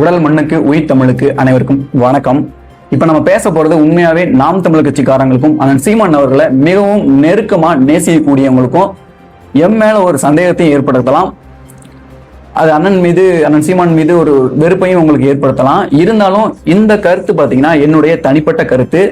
உடல் மண்ணுக்கு உயிர் தமிழுக்கு அனைவருக்கும் வணக்கம். இப்ப நம்ம பேச போறது உண்மையாவே நாம் தமிழ் கட்சிக்காரங்களுக்கும் அண்ணன் சீமான் அவர்களை மிகவும் நெருக்கமா நேசிக்கக்கூடியவங்களுக்கும் எம் மேல ஒரு சந்தேகத்தையும் ஏற்படுத்தலாம். அது அண்ணன் சீமான் மீது ஒரு வெறுப்பையும் உங்களுக்கு ஏற்படுத்தலாம். இருந்தாலும் இந்த கருத்து பாத்தீங்கன்னா என்னுடைய தனிப்பட்ட கருத்து.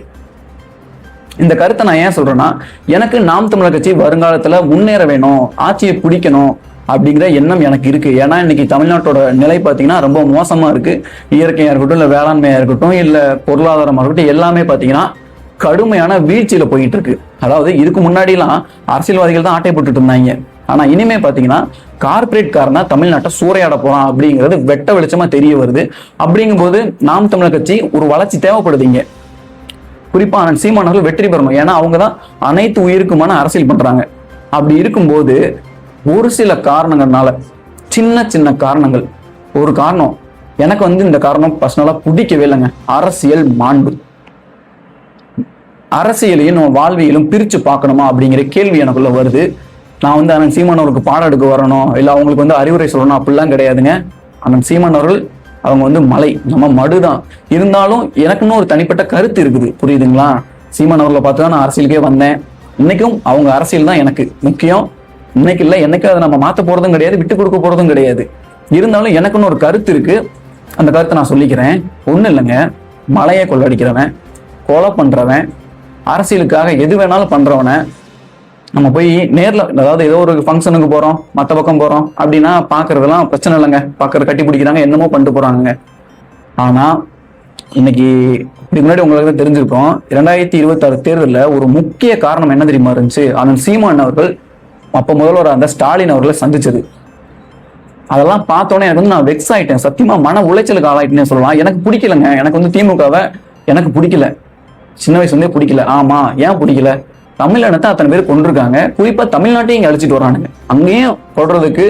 இந்த கருத்தை நான் ஏன் சொல்றேன்னா, எனக்கு நாம் தமிழர் கட்சி வருங்காலத்துல முன்னேற வேணும், ஆட்சியை பிடிக்கணும் அப்படிங்கிற எண்ணம் எனக்கு இருக்கு. ஏன்னா இன்னைக்கு தமிழ்நாட்டோட நிலை பார்த்தீங்கன்னா ரொம்ப மோசமா இருக்கு. இயற்கையா இருக்கட்டும், இல்லை வேளாண்மையா இருக்கட்டும், இல்லை பொருளாதாரமா இருக்கட்டும், எல்லாமே பார்த்தீங்கன்னா கடுமையான வீழ்ச்சியில போயிட்டு இருக்கு. அதாவது இதுக்கு முன்னாடிலாம் அரசியல்வாதிகள் தான் ஆட்டை போட்டுட்டு இருந்தாங்க. ஆனா இனிமே பாத்தீங்கன்னா கார்பரேட் காரனா தமிழ்நாட்டை சூறையாட போறான் அப்படிங்கிறது வெட்ட வெளிச்சமா தெரிய வருது. அப்படிங்கும்போது நாம் தமிழர் கட்சி ஒரு வளர்ச்சி தேவைப்படுதுங்க. குறிப்பா அண்ணன் சீமான் அவர்கள் வெற்றி பெறணும். ஏன்னா அவங்கதான் அனைத்து உயிருக்குமான அரசியல் பண்றாங்க. அப்படி இருக்கும்போது ஒரு சில காரணங்கள்னால, சின்ன சின்ன காரணங்கள், ஒரு காரணம் எனக்கு இந்த காரணம் பர்சனலா பிடிக்கவே இல்லைங்க. அரசியல் மாண்பு, அரசியலையும் நம்ம வாழ்வியலும் பிரிச்சு பார்க்கணுமா அப்படிங்கிற கேள்வி எனக்குள்ள வருது. நான் அண்ணன் சீமான் அவருக்கு பாடம் எடுக்க வரணும், இல்லை அவங்களுக்கு அறிவுரை சொல்லணும் அப்படிலாம் கிடையாதுங்க. அண்ணன் சீமான் அவர்கள் அவங்க மலை, நம்ம மடுதான். இருந்தாலும் எனக்குன்னு ஒரு தனிப்பட்ட கருத்து இருக்குது, புரியுதுங்களா? சீமான் அவர்களை பார்த்து தான் நான் அரசியலுக்கே வந்தேன். இன்னைக்கும் அவங்க அரசியல் தான் எனக்கு முக்கியம். இன்னைக்கு இல்லை, என்னைக்கு அதை நம்ம மாற்ற போறதும் கிடையாது, விட்டு கொடுக்க போறதும் கிடையாது. இருந்தாலும் எனக்குன்னு ஒரு கருத்து இருக்கு. அந்த கருத்தை நான் சொல்லிக்கிறேன். ஒன்றும் இல்லைங்க, மலையை கொள்ளடிக்கிறவன், கொலை பண்றவன், அரசியலுக்காக எது வேணாலும் பண்றவனை நம்ம போய் நேரில், அதாவது ஏதோ ஒரு ஃபங்க்ஷனுக்கு போறோம், மற்ற பக்கம் போறோம் அப்படின்னா பாக்குறதெல்லாம் பிரச்சனை இல்லைங்க. பாக்குற கட்டி பிடிக்கிறாங்க, என்னமோ பண்ணிட்டு போறாங்க. ஆனா இன்னைக்கு இதுக்கு முன்னாடி உங்களுக்கு தான் தெரிஞ்சிருக்கோம், 2026 தேர்தலில் ஒரு முக்கிய காரணம் என்ன தெரியுமா இருந்துச்சு? அண்ணன் சீமான் அவர்கள் அப்ப முதல்வர் அந்த ஸ்டாலின் அவர்களை சந்திச்சது. அதெல்லாம் பார்த்தோன்னே எனக்கு நான் வெக்ஸ் ஆயிட்டேன். சத்தியமா மன உளைச்சலுக்கு ஆளாயிட்டேன்னு சொல்லலாம். எனக்கு பிடிக்கலங்க. எனக்கு திமுகவை எனக்கு பிடிக்கல, சின்ன வயசுலேருந்தே பிடிக்கல. ஆமா, ஏன் பிடிக்கல? தமிழினத்தை அத்தனை பேர் கொண்டிருக்காங்க. குறிப்பா தமிழ்நாட்டையும் இங்க அழிச்சிட்டு வரானுங்க. அங்கேயும் கொள்றதுக்கு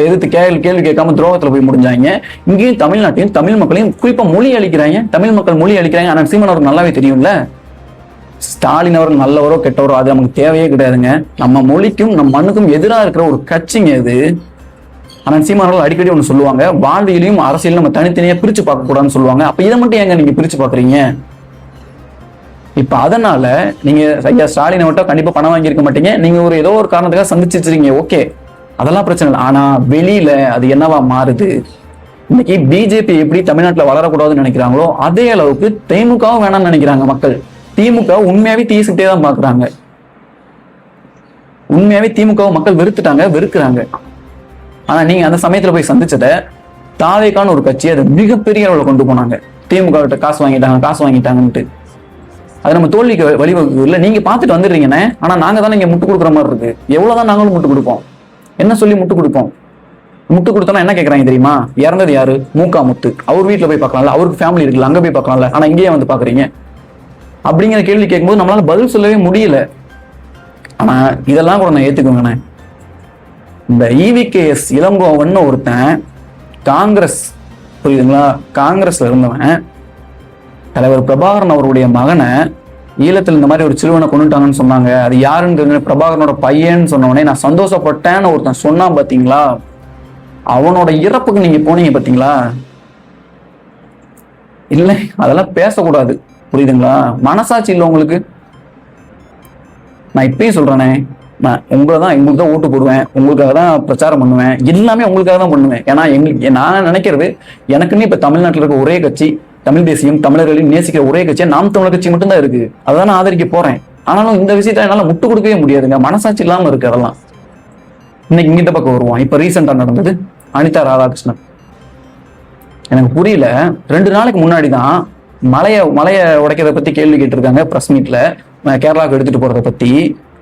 எதிர்த்து கேள்வி கேட்காம துரோகத்துல போய் முடிஞ்சாங்க. இங்கேயும் தமிழ்நாட்டையும் தமிழ் மக்களையும் குறிப்பா மொழி அழிக்கிறாங்க. தமிழ் மக்கள் மொழி அழிக்கிறாங்க. ஆனால் சீமான் அவருக்கு நல்லாவே தெரியும்ல. ஸ்டாலின் அவர் நல்லவரோ கெட்டவரோ அது நமக்கு தேவையே கிடையாதுங்க. நம்ம மொழிக்கும் நம்ம மண்ணுக்கும் எதிராக இருக்கிற ஒரு கட்சிங்க இது. ஆனால் சீமான் அவர்கள் அடிக்கடி ஒன்று சொல்லுவாங்க, வாழ்வியலையும் அரசியலும் நம்ம தனித்தனியா பிரிச்சு பார்க்க கூடாதுன்னு சொல்லுவாங்க. அப்ப இதை மட்டும் ஏங்க நீங்க பிரிச்சு பாக்குறீங்க? இப்ப அதனால நீங்க ஐயா ஸ்டாலினை விட்டா கண்டிப்பா பணம் வாங்கியிருக்க மாட்டீங்க. நீங்க ஏதோ ஒரு காரணத்துக்காக சந்திச்சு வச்சிருக்கீங்க, ஓகே, அதெல்லாம் பிரச்சனை இல்லை. ஆனா வெளியில அது என்னவா மாறுது? இன்னைக்கு பிஜேபி எப்படி தமிழ்நாட்டுல வளரக்கூடாதுன்னு நினைக்கிறாங்களோ அதே அளவுக்கு திமுகவும் வேணாம்னு நினைக்கிறாங்க மக்கள். திமுக உண்மையாவே தீசிட்டே தான் பாக்குறாங்க. உண்மையாவே திமுக மக்கள் வெறுக்கிறாங்க. ஆனா நீங்க அந்த சமயத்துல போய் சந்திச்சத தாவேக்கான ஒரு கட்சி அதை மிகப்பெரிய அளவுல கொண்டு போனாங்க. திமுக கிட்ட காசு வாங்கிட்டாங்கன்ட்டு அது நம்ம தோல்விக்கு வழிவகுக்கு இல்லை. நீங்க பார்த்துட்டு வந்துடுறீங்கண்ணே. ஆனா நாங்க தானே இங்க முட்டு கொடுக்குற மாதிரி இருக்கு. எவ்வளவுதான் நாங்களும் முட்டு கொடுப்போம்? என்ன சொல்லி முட்டு கொடுப்போம்? முட்டு கொடுத்தோம்னா என்ன கேட்கறாங்க தெரியுமா? இறந்தது யாரு? மூகா முத்து. அவர் வீட்டுல போய் பார்க்கலாம்ல, அவருக்கு ஃபேமிலி இருக்குல்ல, அங்க போய் பார்க்கலாம்ல. ஆனா இங்கேயே பாக்குறீங்க அப்படிங்கிற கேள்வி கேட்கும்போது நம்மளால பதில் சொல்லவே முடியல. ஆனா இதெல்லாம் கூட நான் ஏத்துக்கோங்கண்ணே. இந்த EVKS இளங்கோவன் ஒருத்தன் காங்கிரஸ், புரியுதுங்களா, காங்கிரஸ்ல இருந்தவன் தலைவர் பிரபாகரன் அவருடைய மகனை ஈழத்தில் இந்த மாதிரி ஒரு சிறுவனை கொண்டுட்டாங்கன்னு சொன்னாங்க. அது யாருன்னு தெரிஞ்ச பிரபாகரனோட பையன்னு சொன்னவனே நான் சந்தோஷப்பட்டேன்னு ஒருத்தன் சொன்னான் பாத்தீங்களா? அவனோட இறப்புக்கு நீங்க போனீங்க பாத்தீங்களா? இல்லை, அதெல்லாம் பேசக்கூடாது, புரியுதுங்களா? மனசாட்சி இல்லை உங்களுக்கு. நான் இப்பயும் சொல்றேனே, நான் உங்களுக்கு தான் ஓட்டு போடுவேன், உங்களுக்காக தான் பிரச்சாரம் பண்ணுவேன், எல்லாமே உங்களுக்காக தான் பண்ணுவேன். ஏன்னா நான் நினைக்கிறது, எனக்குன்னு இப்ப தமிழ்நாட்டில் இருக்க ஒரே கட்சி, தமிழ் தேசியம், தமிழர்களையும் நேசிக்கிற ஒரே கட்சியா நாம் தமிழர் கட்சி மட்டும்தான் இருக்கு. அதான் நான் ஆதரிக்க போறேன். ஆனாலும் இந்த விஷயத்த என்னால முட்டு கொடுக்கவே முடியாதுங்க. மனசாட்சி இல்லாம இருக்கு அதெல்லாம். இன்னைக்கு இந்த பக்கம் வருவோம். இப்ப ரீசெண்டா நடந்தது அனிதா ராதாகிருஷ்ணன். எனக்கு புரியல. 2 நாளைக்கு முன்னாடி தான் மலைய உடைக்கிறத பத்தி கேள்வி கேட்டிருக்காங்க பிரஸ் மீட்ல, கேரளாவுக்கு எடுத்துட்டு போறதை பத்தி.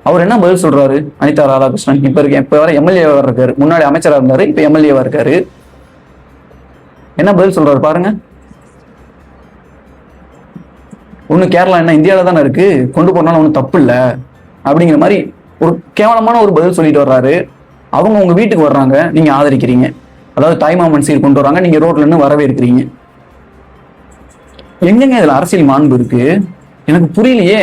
அவர் என்ன பதில் சொல்றாரு? அனிதா ராதாகிருஷ்ணன் இப்ப வர எம்எல்ஏவா இருக்காரு, முன்னாடி அமைச்சரா இருந்தாரு, இப்ப எம்எல்ஏவா இருக்காரு. என்ன பதில் சொல்றாரு பாருங்க. ஒண்ணு கேரளா என்ன இந்தியாவில தானே இருக்கு, கொண்டு போனாலும் ஒன்றும் தப்பு இல்லை அப்படிங்கிற மாதிரி ஒரு கேவலமான ஒரு பதில் சொல்லிட்டு வர்றாரு. அவங்க உங்க வீட்டுக்கு வர்றாங்க, நீங்க ஆதரிக்கிறீங்க. அதாவது தாய்மாமன் சீர் கொண்டு வர்றாங்க, நீங்க ரோட்ல இருந்து வரவேற்கிறீங்க. எங்கெங்க இதுல அரசியல் மாண்பு இருக்கு? எனக்கு புரியலையே.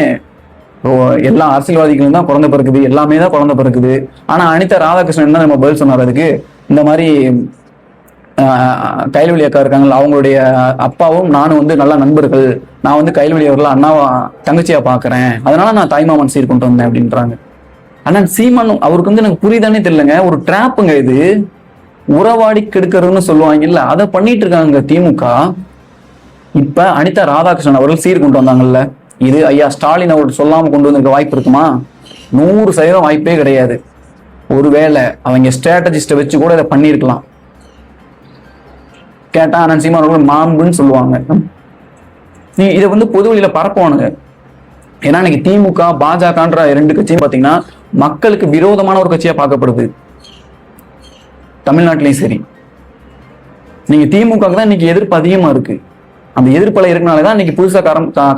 எல்லா அரசியல்வாதிகளும் தான் குழந்தை பிறக்குது, எல்லாமே தான் குழந்தை பிறக்குது. ஆனா அனிதா ராதாகிருஷ்ணன் என்ன நம்ம பதில் சொன்னார் அதுக்கு? இந்த மாதிரி கைல்வெளி அக்கா இருக்காங்கல்ல, அவங்களுடைய அப்பாவும் நானும் வந்து நல்ல நண்பர்கள். நான் வந்து கைல்வெளி அவர்கள் அண்ணாவா தங்கச்சியா பாக்குறேன், அதனால நான் தாய்மாமன் சீர் கொண்டு வந்தேன் அப்படின்றாங்க. ஆனா சீமான் அவருக்கு வந்து எனக்கு புரியுதானே தெரியலங்க. ஒரு டிராப்புங்க இது. உறவாடி கெடுக்கிறதுன்னு சொல்லுவாங்கல்ல, அதை பண்ணிட்டு இருக்காங்க திமுக. இப்ப அனிதா ராதாகிருஷ்ணன் அவர்கள் சீர் கொண்டு வந்தாங்கல்ல, இது ஐயா ஸ்டாலின் அவர்கள் சொல்லாம கொண்டு வந்திருக்க வாய்ப்பு இருக்குமா? 100% வாய்ப்பே கிடையாது. ஒருவேளை அவங்க ஸ்ட்ராட்டஜிஸ்ட வச்சு கூட இதை பண்ணியிருக்கலாம். கேட்டா அண்ணன் சீமான் அவர்கள் மாண்புன்னு சொல்லுவாங்க. நீ இதை வந்து பொது வழியில பரப்புவானுங்க. ஏன்னா இன்னைக்கு திமுக பாஜகன்ற 2 கட்சியும் பாத்தீங்கன்னா மக்களுக்கு விரோதமான ஒரு கட்சியா பார்க்கப்படுது தமிழ்நாட்டிலையும் சரி. நீங்க திமுக தான் இன்னைக்கு எதிர்ப்பு அதிகமா இருக்கு. அந்த எதிர்ப்பலை இருக்கனாலதான் இன்னைக்கு புதுசா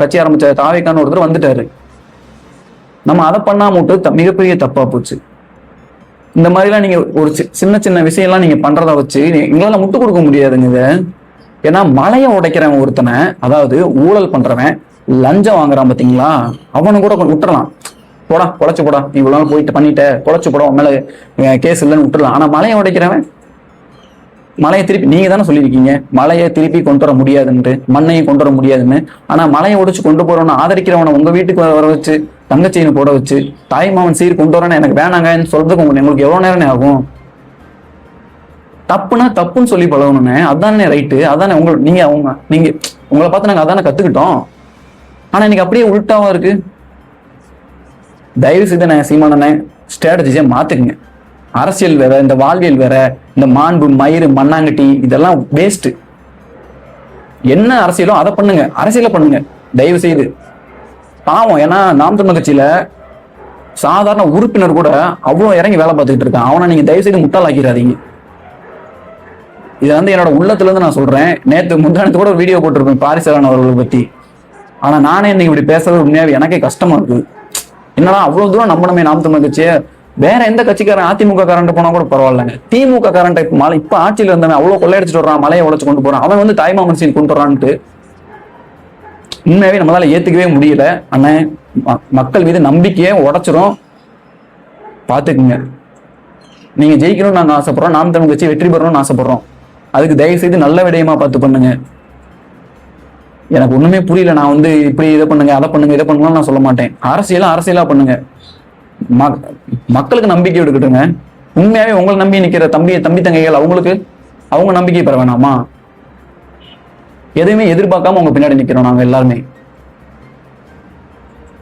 கட்சி ஆரம்பிச்ச தாவேக்கான ஒருத்தர் வந்துட்டாரு. நம்ம அதை பண்ணாம விட்டு மிகப்பெரிய தப்பா போச்சு. இந்த மாதிரிலாம் நீங்க ஒரு சின்ன சின்ன விஷயம்லாம் நீங்க பண்றதை வச்சு எங்களால முட்டு கொடுக்க முடியாதுங்க இதை. ஏன்னா மலையை உடைக்கிறவன் ஒருத்தனை, அதாவது ஊழல் பண்றவன், லஞ்சம் வாங்குறான் பாத்தீங்களா, அவனு கூட விட்டுறலாம். போடா பொழைச்சு போடா, நீ இவ்வளவு நாள் போயிட்டு பண்ணிட்ட, பொழைச்சு போட, உன் மேல கேஸ் இல்லைன்னு விட்டுறலாம். ஆனா மலையை உடைக்கிறவன், மலையை திருப்பி நீங்க தானே சொல்லியிருக்கீங்க மலையை திருப்பி கொண்டு வர முடியாதுன்ட்டு, மண்ணையும் கொண்டு வர முடியாதுன்னு. ஆனா மலையை உடைச்சு கொண்டு போறவனை ஆதரிக்கிறவனை உங்க வீட்டுக்கு வர வச்சு தங்கச்சின்னு போட வச்சு தாய்மாமன் சீர் கொண்டு வரேன்னு எனக்கு வேணாங்கன்னு சொல்றதுக்கு உங்களுக்கு எவ்வளவு நேரம் ஆகும்? தப்புனா தப்புன்னு சொல்லி பழகணும்னே, அதானே ரைட்டு. அதானே நீங்க உங்களை பார்த்து நாங்க அதானே கத்துக்கிட்டோம். ஆனா இன்னைக்கு அப்படியே உள்டாவா இருக்கு. தயவு செய்து நான் சீமானே ஸ்ட்ராட்டஜியை மாத்துக்குங்க. அரசியல் வேற, இந்த வாழ்வியல் வேற, இந்த மாண்பு மயிறு மண்ணாங்கட்டி இதெல்லாம் வேஸ்ட். என்ன அரசியலோ அதை பண்ணுங்க, அரசியல பண்ணுங்க தயவு செய்து. பாவம், ஏன்னா நாம் தமிழர் கட்சியில சாதாரண உறுப்பினர் கூட அவ்வளவு இறங்கி வேலை பார்த்துக்கிட்டு இருக்கான். அவனை நீங்க தயவு செய்து முட்டாளாக்கிறாதீங்க. இதை வந்து என்னோட உள்ளத்துல இருந்து நான் சொல்றேன். முந்தானத்து கூட ஒரு வீடியோ போட்டிருப்பேன் பாரிசலன் அவர்களை பத்தி. ஆனா நானே இன்னைக்கு இப்படி பேசுறது உண்மையாவே எனக்கே கஷ்டமா இருக்கு. என்னன்னா அவ்வளவு தூரம் நம்பணுமே நாம் தமிழர் கட்சியை. வேற எந்த கட்சிக்காரன் அதிமுக காரண்ட் போனா கூட பரவாயில்லைங்க, திமுக காரண்ட் இப்ப ஆட்சியில இருந்தவன் அவ்வளவு கொள்ளையடிச்சிட்டு வர்றான், மலையை உழைச்சு கொண்டு போறான், அவன் வந்து தாய்மாமன் சீல் கொண்டு வரான்ட்டு உண்மையாவே நம்மளால ஏத்துக்கவே முடியல. ஆனா மக்கள் மீது நம்பிக்கையே உடைச்சிரும். பாத்துக்குங்க. நீங்க ஜெயிக்கணும்னு நாங்க ஆசைப்படுறோம், நாம் தமிழ் கட்சி வெற்றி பெறணும்னு ஆசைப்படுறோம். அதுக்கு தயவு செய்து நல்ல விடயமா பார்த்து பண்ணுங்க. எனக்கு ஒண்ணுமே புரியல. நான் வந்து இப்படி இதை பண்ணுங்க அதை பண்ணுங்க இதை பண்ணுங்கன்னு நான் சொல்ல மாட்டேன். அரசியலா பண்ணுங்க. மக்களுக்கு நம்பிக்கை எடுக்கட்டுங்க. உண்மையாவே உங்களை நம்பி நிக்கிற தம்பி தங்கைகள் அவங்க நம்பிக்கை பெற வேணாமா? எதுவுமே எதிர்பார்க்காம உங்க பின்னாடி நிக்கிறோம் நாங்க எல்லாருமே.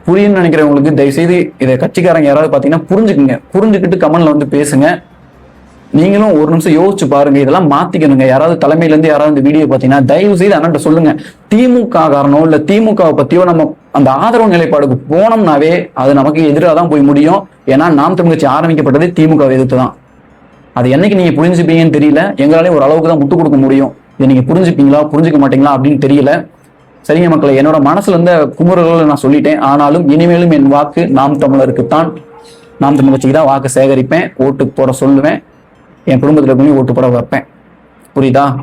புரியுன்னு நினைக்கிறவங்களுக்கு தயவு செய்து இதை கட்சிக்காரங்க யாராவது பாத்தீங்கன்னா புரிஞ்சுக்கிட்டு கமெண்ட்ல வந்து பேசுங்க. நீங்களும் ஒரு நிமிஷம் யோசிச்சு பாருங்க, இதெல்லாம் மாத்திக்கணுங்க. யாராவது தலைமையில இருந்து யாராவது இந்த வீடியோ பாத்தீங்கன்னா தயவு செய்து அண்ணன் சொல்லுங்க. திமுக காரணம் இல்ல திமுகவை பத்தியோ நம்ம அந்த ஆதரவு நிலைப்பாடுக்கு போனோம்னாவே அது நமக்கு எதிராக தான் போய் முடியும். ஏன்னா நாம் தமிழ் கட்சி ஆரம்பிக்கப்பட்டதே திமுக எதிர்த்து தான். அது என்னைக்கு நீங்க புரிஞ்சுப்பீங்கன்னு தெரியல. எங்களாலே ஒரு அளவுக்கு தான் முட்டு கொடுக்க முடியும். இதை நீங்க புரிஞ்சுப்பீங்களா புரிஞ்சுக்க மாட்டீங்களா அப்படின்னு தெரியல. சரிங்க மக்களை, என்னோட மனசுல இருந்த குமுறல்களை நான் சொல்லிட்டேன். ஆனாலும் இனிமேலும் என் வாக்கு நாம் தமிழருக்குத்தான். நாம் தமிழ் கட்சிக்கு தான் வாக்கு சேகரிப்பேன், ஓட்டு போட சொல்லுவேன், என் குடும்பத்துல ஓட்டு போட வைப்பேன். புரியுதா?